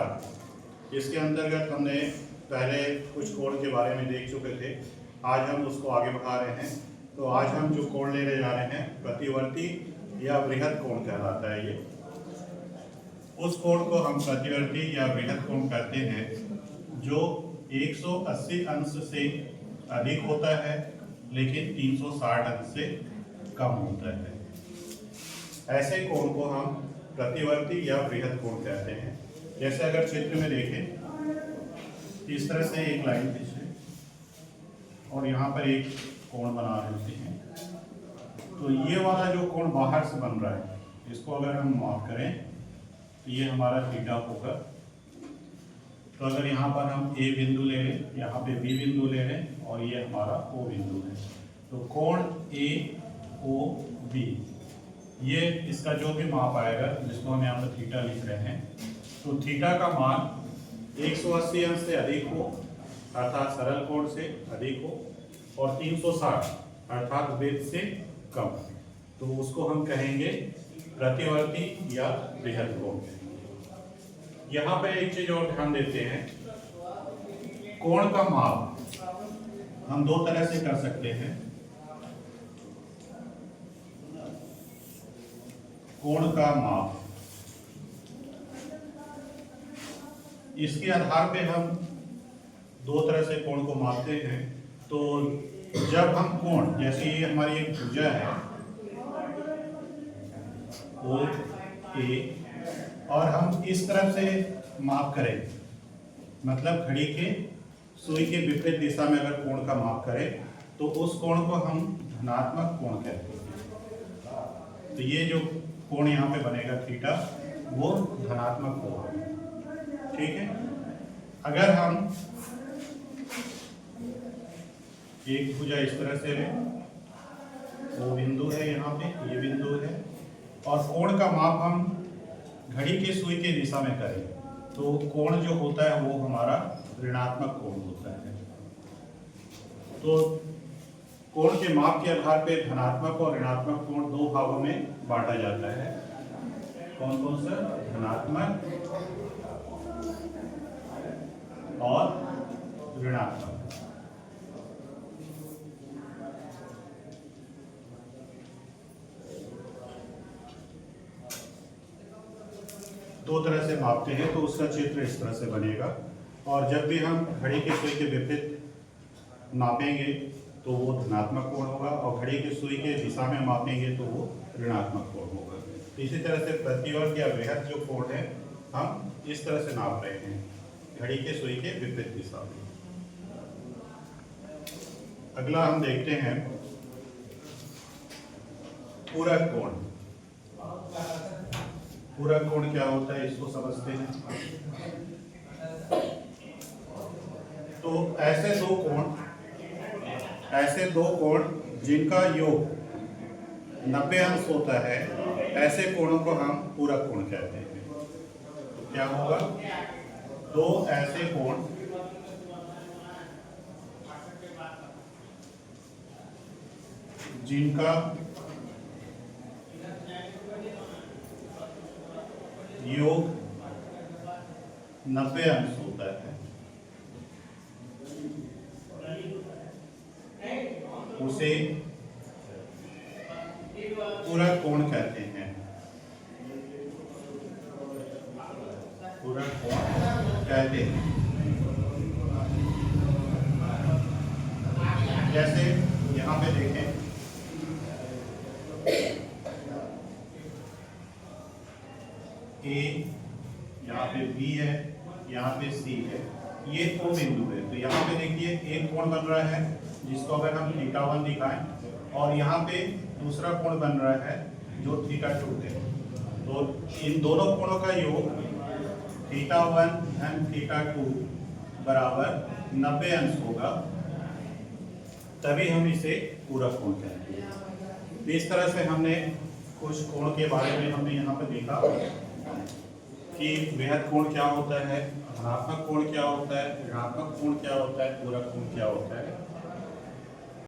नमस्कार। इसके अंतर्गत हमने पहले कुछ कोण के बारे में देख चुके थे। आज हम उसको आगे बढ़ा रहे हैं। तो आज हम जो कोण लेने जा रहे हैं प्रतिवर्ती या बृहद कोण कहलाता है। ये उस कोण को हम प्रतिवर्ती या बृहद कोण कहते हैं जो 180 अंश से अधिक होता है लेकिन 360 अंश से कम होता है। ऐसे कोण को हम प्रतिवर्ती या बृहद कोण कहते हैं। जैसे अगर चित्र में देखें, इस तरह से एक लाइन खींचे और यहाँ पर एक कोण बना रहे हैं। तो ये वाला जो कोण बाहर से बन रहा है, इसको अगर हम माप करें तो ये हमारा थीटा होगा। तो अगर यहाँ पर हम ए बिंदु ले लें, यहाँ पे बी बिंदु ले लें और ये हमारा ओ बिंदु है, तो कोण ए ओ बी, ये इसका जो भी माप आएगा, जिसको हम यहाँ पर थीटा लिख रहे हैं, तो थीटा का मान 180 अंश से अधिक हो अर्थात सरल कोण से अधिक हो और 360 अर्थात वृत्त से कम, तो उसको हम कहेंगे प्रतिवर्ती या बृहद कोण। यहाँ पे एक चीज और ध्यान देते हैं, कोण का माप हम दो तरह से कर सकते हैं। कोण का माप, इसके आधार पे हम दो तरह से कोण को मापते हैं। तो जब हम कोण, जैसे ये हमारी एक भुजा है ओ ए, और हम इस तरफ से माप करें, मतलब घड़ी के सुई के विपरीत दिशा में अगर कोण का माप करें तो उस कोण को हम धनात्मक कोण कहते हैं। तो ये जो कोण यहाँ पे बनेगा थीटा, वो धनात्मक कोण है। ठीक है। अगर हम एक भुजा इस तरह से लें, वो बिंदु है यहाँ पे, ये बिंदु है, और कोण का माप हम घड़ी के सुई के दिशा में करें तो कोण जो होता है वो हमारा ऋणात्मक कोण होता है। तो कोण के माप के आधार पे धनात्मक और ऋणात्मक कोण दो भागों में बांटा जाता है। कौन कौन सा? धनात्मक और ऋणात्मक। दो तरह से मापते हैं तो उसका चित्र इस तरह से बनेगा। और जब भी हम घड़ी के सुई के विपरीत नापेंगे तो वो धनात्मक कोण होगा, और घड़ी के सुई के दिशा में मापेंगे तो वो ऋणात्मक कोण होगा। इसी तरह से प्रतिवर्त या बृहद जो कोण है, हम इस तरह से नाप रहे हैं, घड़ी के सुई के विपरीत दिशा में। अगला हम देखते हैं पूरक कोण। पूरक कोण क्या होता है, इसको समझते हैं। तो ऐसे दो कोण जिनका योग 90 अंश होता है, ऐसे कोणों को हम पूरक कोण कहते हैं। तो क्या होगा? दो ऐसे कोण जिनका योग 90 अंश होता है, उसे पूरक कोण कहते हैं। पूरक कोण कहते हैं। जैसे यहाँ पे देखें, ए, यहाँ पे बी है, यहाँ पे सी है, ये ओ बिंदु है। तो यहाँ पे देखिए एक कोण बन रहा है जिसको अगर हम θ1 दिखाएं, और यहाँ पे दूसरा कोण बन रहा है जो θ2 है। तो इन दोनों कोणों का योग θ1 एंड θ2 बराबर 90 अंश होगा, तभी हम इसे पूरक कोण कहते हैं। इस तरह से हमने कुछ कोण के बारे में हमने यहाँ पर देखा कि बृहद कोण क्या होता है, धनात्मक कोण क्या होता है, ऋणात्मक कोण क्या होता है, पूरक कोण क्या होता है।